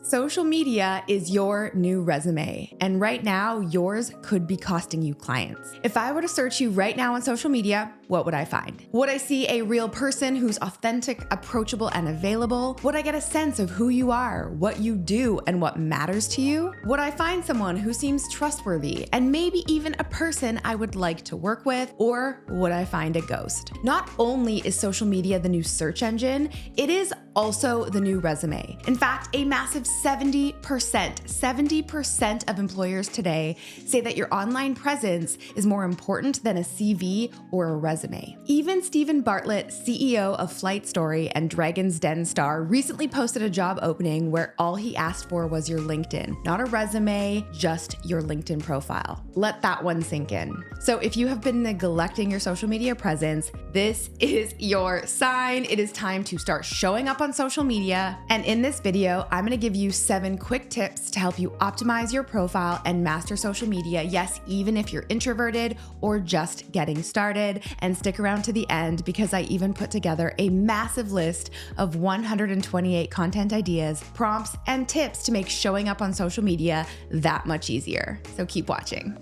Social media is your new resume, and right now, yours could be costing you clients. If I were to search you right now on social media, what would I find? Would I see a real person who's authentic, approachable, and available? Would I get a sense of who you are, what you do, and what matters to you? Would I find someone who seems trustworthy and maybe even a person I would like to work with? Or would I find a ghost? Not only is social media the new search engine, it is also the new resume. In fact, a massive 70% of employers today say that your online presence is more important than a CV or a resume. Even Stephen Bartlett, CEO of Flight Story and Dragon's Den star, recently posted a job opening where all he asked for was your LinkedIn. Not a resume, just your LinkedIn profile. Let that one sink in. So if you have been neglecting your social media presence, this is your sign. It is time to start showing up on social media. And in this video, I'm going to give you 7 quick tips to help you optimize your profile and master social media. Yes, even if you're introverted or just getting started. And stick around to the end because I even put together a massive list of 128 content ideas, prompts, and tips to make showing up on social media that much easier. So keep watching.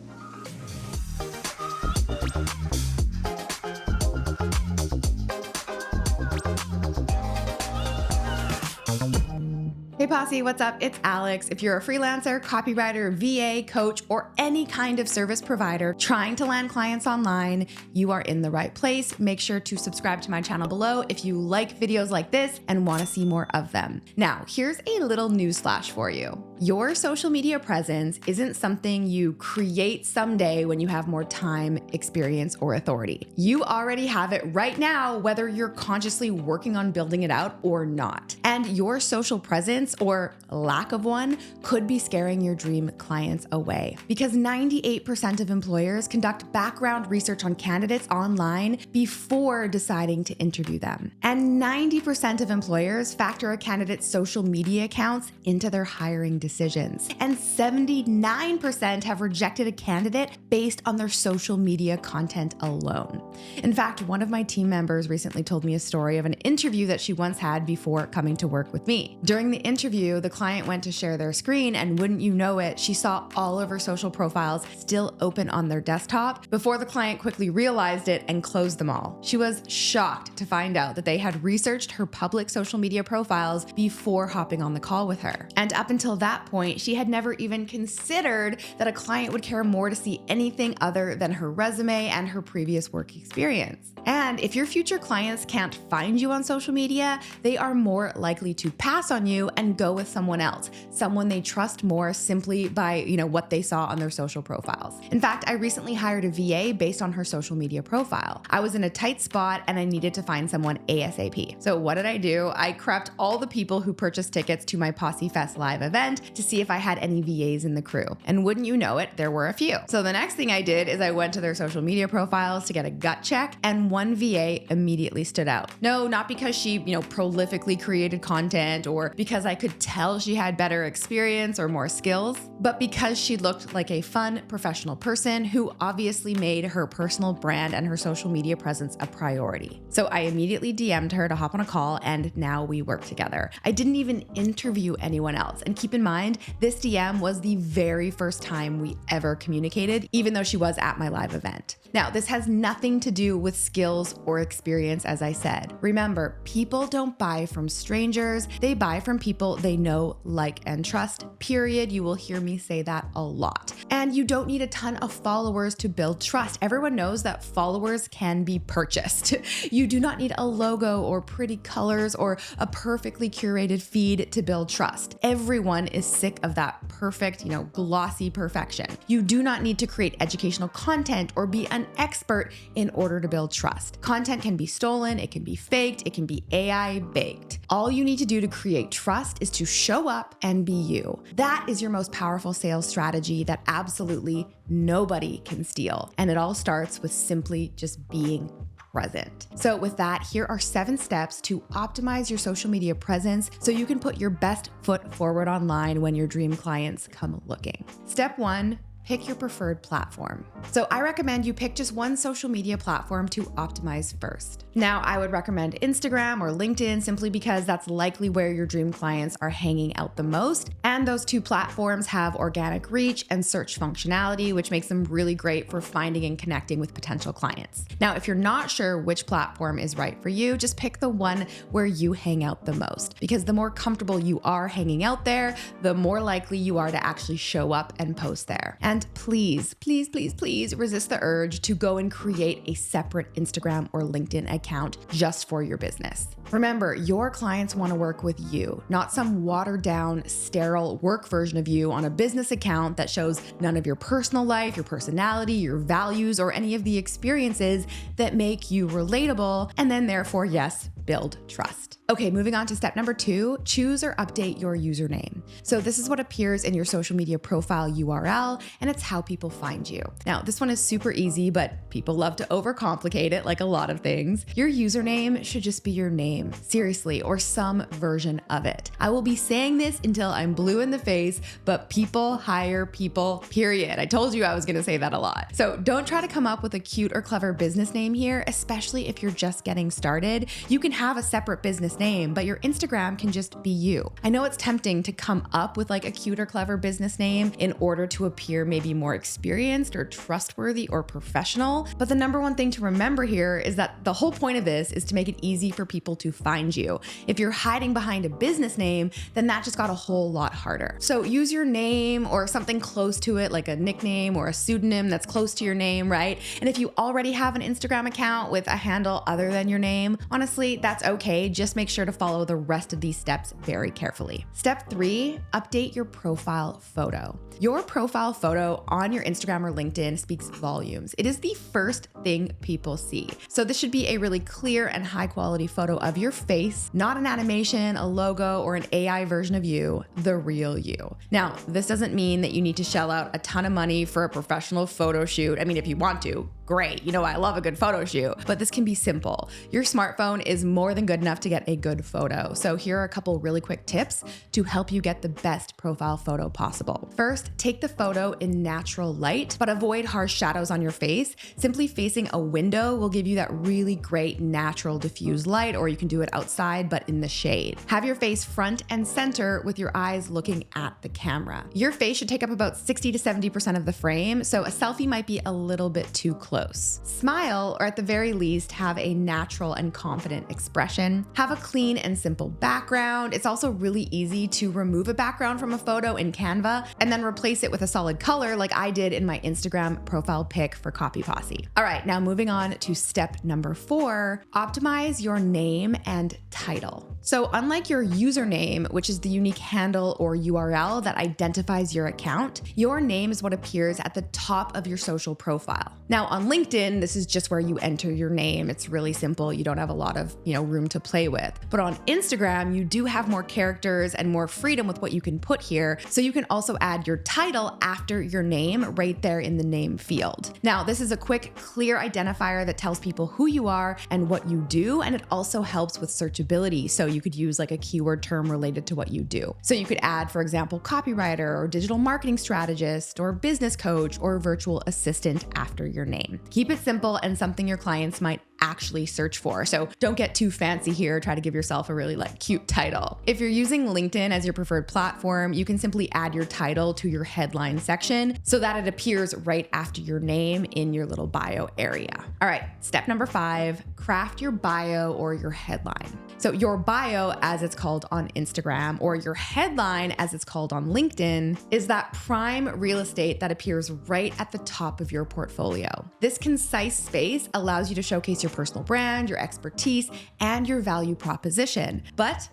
Hey Posse, what's up? It's Alex. If you're a freelancer, copywriter, VA, coach, or any kind of service provider trying to land clients online, you are in the right place. Make sure to subscribe to my channel below if you like videos like this and want to see more of them. Now, here's a little newsflash for you. Your social media presence isn't something you create someday when you have more time, experience, or authority. You already have it right now, whether you're consciously working on building it out or not. And your social presence or lack of one could be scaring your dream clients away because 98% of employers conduct background research on candidates online before deciding to interview them. And 90% of employers factor a candidate's social media accounts into their hiring decisions. And 79% have rejected a candidate based on their social media content alone. In fact, one of my team members recently told me a story of an interview that she once had before coming to work with me. During the interview, the client went to share their screen, and wouldn't you know it, she saw all of her social profiles still open on their desktop before the client quickly realized it and closed them all. She was shocked to find out that they had researched her public social media profiles before hopping on the call with her. And up until that point, she had never even considered that a client would care more to see anything other than her resume and her previous work experience. And if your future clients can't find you on social media, they are more likely to pass on you and go with someone else, someone they trust more simply by, what they saw on their social profiles. In fact, I recently hired a VA based on her social media profile. I was in a tight spot and I needed to find someone ASAP. So what did I do? I prepped all the people who purchased tickets to my Posse Fest live event to see if I had any VAs in the crew. And wouldn't you know it, there were a few. So the next thing I did is I went to their social media profiles to get a gut check, and one VA immediately stood out. No, not because she, prolifically created content or because I could tell she had better experience or more skills, but because she looked like a fun, professional person who obviously made her personal brand and her social media presence a priority. So I immediately DM'd her to hop on a call, and now we work together. I didn't even interview anyone else. And keep in mind, this DM was the very first time we ever communicated, even though she was at my live event. Now, this has nothing to do with skills or experience, as I said. Remember, people don't buy from strangers. They buy from people they know, like, and trust, period. You will hear me say that a lot. And you don't need a ton of followers to build trust. Everyone knows that followers can be purchased. You do not need a logo or pretty colors or a perfectly curated feed to build trust. Everyone is sick of that perfect, glossy perfection. You do not need to create educational content or be an expert in order to build trust. Content can be stolen, it can be faked, it can be AI baked. All you need to do to create trust is to show up and be you. That is your most powerful sales strategy that absolutely nobody can steal. And it all starts with simply just being present. So with that, here are 7 steps to optimize your social media presence so you can put your best foot forward online when your dream clients come looking. Step 1, pick your preferred platform. So I recommend you pick just one social media platform to optimize first. Now, I would recommend Instagram or LinkedIn simply because that's likely where your dream clients are hanging out the most. And those two platforms have organic reach and search functionality, which makes them really great for finding and connecting with potential clients. Now, if you're not sure which platform is right for you, just pick the one where you hang out the most, because the more comfortable you are hanging out there, the more likely you are to actually show up and post there. And please, please, please, please resist the urge to go and create a separate Instagram or LinkedIn account just for your business. Remember, your clients want to work with you, not some watered down, sterile work version of you on a business account that shows none of your personal life, your personality, your values, or any of the experiences that make you relatable, and then therefore, yes, build trust. Okay, moving on to step number 2, choose or update your username. So this is what appears in your social media profile URL, and it's how people find you. Now, this one is super easy, but people love to overcomplicate it like a lot of things. Your username should just be your name, seriously, or some version of it. I will be saying this until I'm blue in the face, but people hire people, period. I told you I was gonna say that a lot. So don't try to come up with a cute or clever business name here, especially if you're just getting started. You can have a separate business name, but your Instagram can just be you. I know it's tempting to come up with like a cute or clever business name in order to appear maybe more experienced or trustworthy or professional, but the number one thing to remember here is that the whole point of this is to make it easy for people to find you. If you're hiding behind a business name, then that just got a whole lot harder. So use your name or something close to it, like a nickname or a pseudonym that's close to your name, right? And if you already have an Instagram account with a handle other than your name, honestly, that's okay. Just make sure to follow the rest of these steps very carefully. Step 3, update your profile photo. Your profile photo on your Instagram or LinkedIn speaks volumes. It is the first thing people see. So this should be a really clear and high quality photo of your face, not an animation, a logo, or an AI version of you, the real you. Now, this doesn't mean that you need to shell out a ton of money for a professional photo shoot. I mean, if you want to, great. You know, I love a good photo shoot, but this can be simple. Your smartphone is more than good enough to get a good photo. So here are a couple really quick tips to help you get the best profile photo possible. First, take the photo in natural light, but avoid harsh shadows on your face. Simply facing a window will give you that really great natural diffused light, or you can do it outside, but in the shade. Have your face front and center with your eyes looking at the camera. Your face should take up about 60 to 70% of the frame, so a selfie might be a little bit too close. Smile, or at the very least, have a natural and confident expression. Have a clean and simple background. It's also really easy to remove a background from a photo in Canva and then replace it with a solid color like I did in my Instagram profile pic for Copy Posse. All right, now moving on to step number 4, optimize your name and title. So unlike your username, which is the unique handle or URL that identifies your account, your name is what appears at the top of your social profile. Now on LinkedIn, this is just where you enter your name. It's really simple. You don't have a lot of, room to play with. But on Instagram, you do have more characters and more freedom with what you can put here. So you can also add your title after your name right there in the name field. Now, this is a quick, clear identifier that tells people who you are and what you do. And it also helps with searchability. So you could use like a keyword term related to what you do. So you could add, for example, copywriter or digital marketing strategist or business coach or virtual assistant after your name. Keep it simple and something your clients might actually search for. So don't get too fancy here. Try to give yourself a really cute title. If you're using LinkedIn as your preferred platform, you can simply add your title to your headline section so that it appears right after your name in your little bio area. All right, step number 5, craft your bio or your headline. So your bio, as it's called on Instagram, or your headline, as it's called on LinkedIn, is that prime real estate that appears right at the top of your portfolio. This concise space allows you to showcase your personal brand, your expertise, and your value proposition. But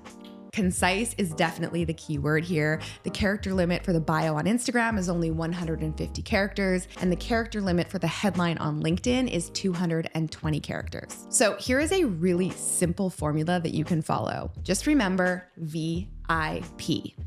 concise is definitely the key word here. The character limit for the bio on Instagram is only 150 characters, and the character limit for the headline on LinkedIn is 220 characters. So here is a really simple formula that you can follow. Just remember VIP.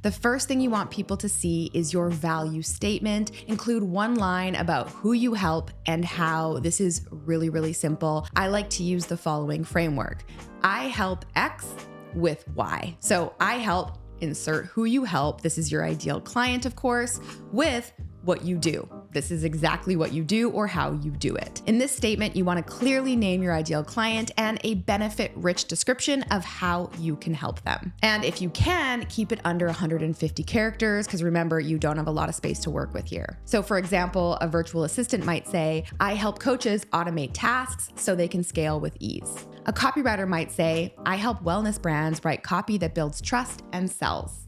The first thing you want people to see is your value statement. Include one line about who you help and how. This is really, really simple. I like to use the following framework. I help X with Y. So I help, insert who you help. This is your ideal client, of course, with what you do. This is exactly what you do or how you do it. In this statement, you want to clearly name your ideal client and a benefit-rich description of how you can help them. And if you can, keep it under 150 characters, because remember, you don't have a lot of space to work with here. So for example, a virtual assistant might say, I help coaches automate tasks so they can scale with ease. A copywriter might say, I help wellness brands write copy that builds trust and sells.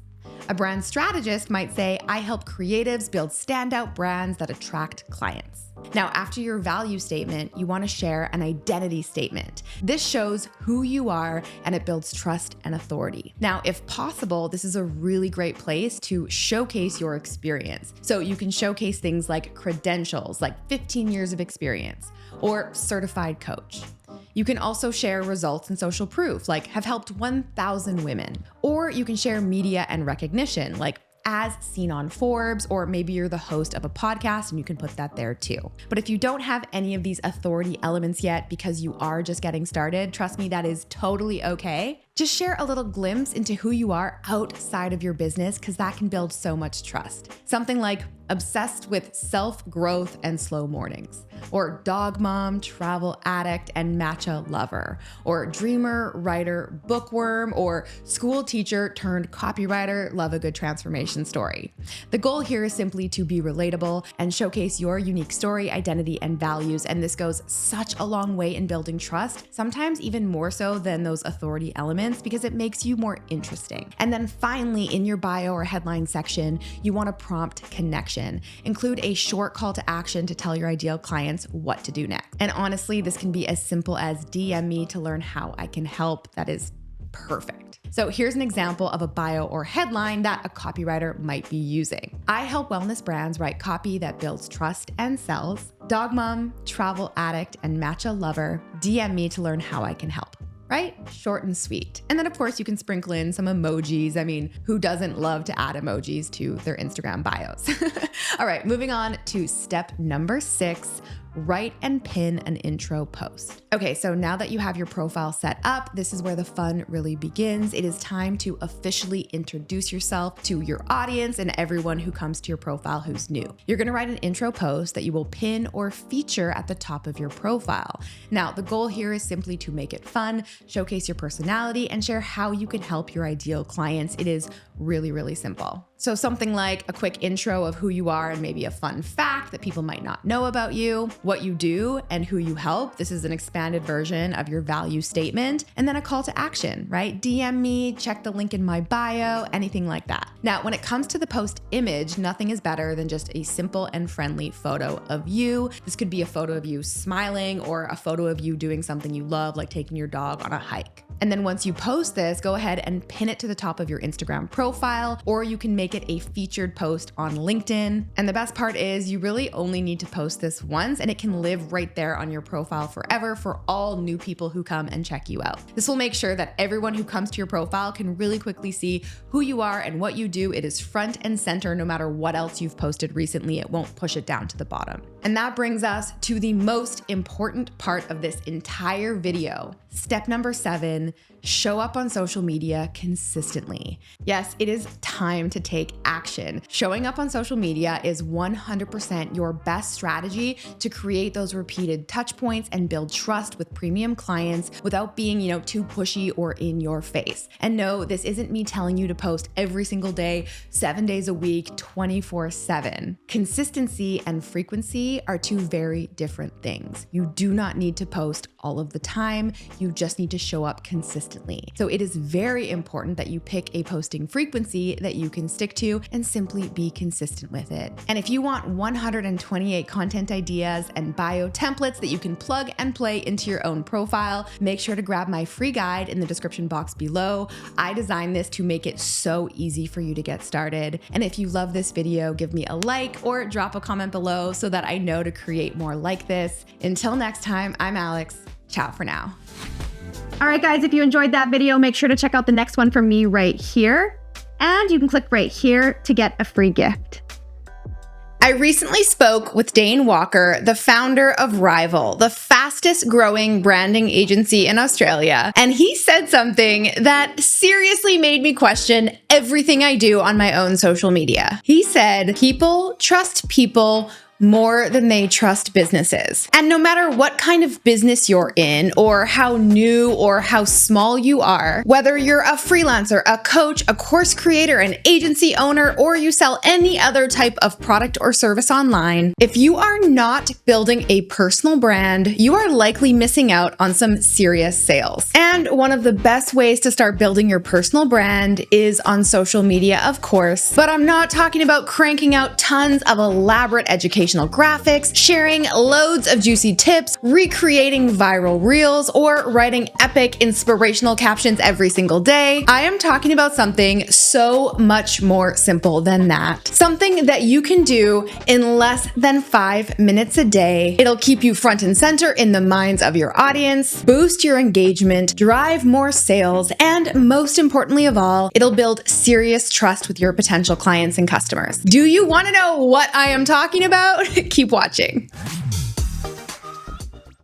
A brand strategist might say, I help creatives build standout brands that attract clients. Now, after your value statement, you want to share an identity statement. This shows who you are and it builds trust and authority. Now, if possible, this is a really great place to showcase your experience. So you can showcase things like credentials, like 15 years of experience, or certified coach. You can also share results and social proof, like have helped 1,000 women. Or you can share media and recognition, like as seen on Forbes, or maybe you're the host of a podcast and you can put that there too. But if you don't have any of these authority elements yet because you are just getting started, trust me, that is totally okay. Just share a little glimpse into who you are outside of your business, because that can build so much trust. Something like obsessed with self-growth and slow mornings, or dog mom, travel addict, and matcha lover, or dreamer, writer, bookworm, or school teacher turned copywriter, love a good transformation story. The goal here is simply to be relatable and showcase your unique story, identity, and values, and this goes such a long way in building trust, sometimes even more so than those authority elements, because it makes you more interesting. And then finally, in your bio or headline section, you want to prompt connection. Include a short call to action to tell your ideal clients what to do next. And honestly, this can be as simple as DM me to learn how I can help. That is perfect. So here's an example of a bio or headline that a copywriter might be using. I help wellness brands write copy that builds trust and sells. Dog mom, travel addict, and matcha lover, DM me to learn how I can help. Right? Short and sweet. And then of course you can sprinkle in some emojis. I mean, who doesn't love to add emojis to their Instagram bios? All right, moving on to step number 6, write and pin an intro post. Okay, so now that you have your profile set up, this is where the fun really begins. It is time to officially introduce yourself to your audience and everyone who comes to your profile who's new. You're gonna write an intro post that you will pin or feature at the top of your profile. Now, the goal here is simply to make it fun, showcase your personality, and share how you can help your ideal clients. It is really, really simple. So something like a quick intro of who you are and maybe a fun fact that people might not know about you, what you do, and who you help. This is an expanded version of your value statement. And then a call to action, right? DM me, check the link in my bio, anything like that. Now, when it comes to the post image, nothing is better than just a simple and friendly photo of you. This could be a photo of you smiling or a photo of you doing something you love, like taking your dog on a hike. And then once you post this, go ahead and pin it to the top of your Instagram profile, or you can make it a featured post on LinkedIn. And the best part is you really only need to post this once and it can live right there on your profile forever for all new people who come and check you out. This will make sure that everyone who comes to your profile can really quickly see who you are and what you do. It is front and center no matter what else you've posted recently. It won't push it down to the bottom. And that brings us to the most important part of this entire video. Step number 7, show up on social media consistently. Yes, it is time to take action. Showing up on social media is 100% your best strategy to create those repeated touch points and build trust with premium clients without being, too pushy or in your face. And no, this isn't me telling you to post every single day, 7 days a week, 24/7. Consistency and frequency are two very different things. You do not need to post all of the time. You just need to show up consistently. So it is very important that you pick a posting frequency that you can stick to and simply be consistent with it. And if you want 128 content ideas and bio templates that you can plug and play into your own profile, make sure to grab my free guide in the description box below. I designed this to make it so easy for you to get started. And if you love this video, give me a like or drop a comment below so that I know to create more like this. Until next time, I'm Alex. Ciao for now. All right, guys, if you enjoyed that video, make sure to check out the next one from me right here. And you can click right here to get a free gift. I recently spoke with Dane Walker, the founder of Rival, the fastest growing branding agency in Australia. And he said something that seriously made me question everything I do on my own social media. He said, people trust people more than they trust businesses. And no matter what kind of business you're in, or how new or how small you are, whether you're a freelancer, a coach, a course creator, an agency owner, or you sell any other type of product or service online, if you are not building a personal brand, you are likely missing out on some serious sales. And one of the best ways to start building your personal brand is on social media, of course, but I'm not talking about cranking out tons of elaborate educational graphics, sharing loads of juicy tips, recreating viral reels, or writing epic inspirational captions every single day. I am talking about something so much more simple than that. Something that you can do in less than 5 minutes a day. It'll keep you front and center in the minds of your audience, boost your engagement, drive more sales, and most importantly of all, it'll build serious trust with your potential clients and customers. Do you want to know what I am talking about? Keep watching.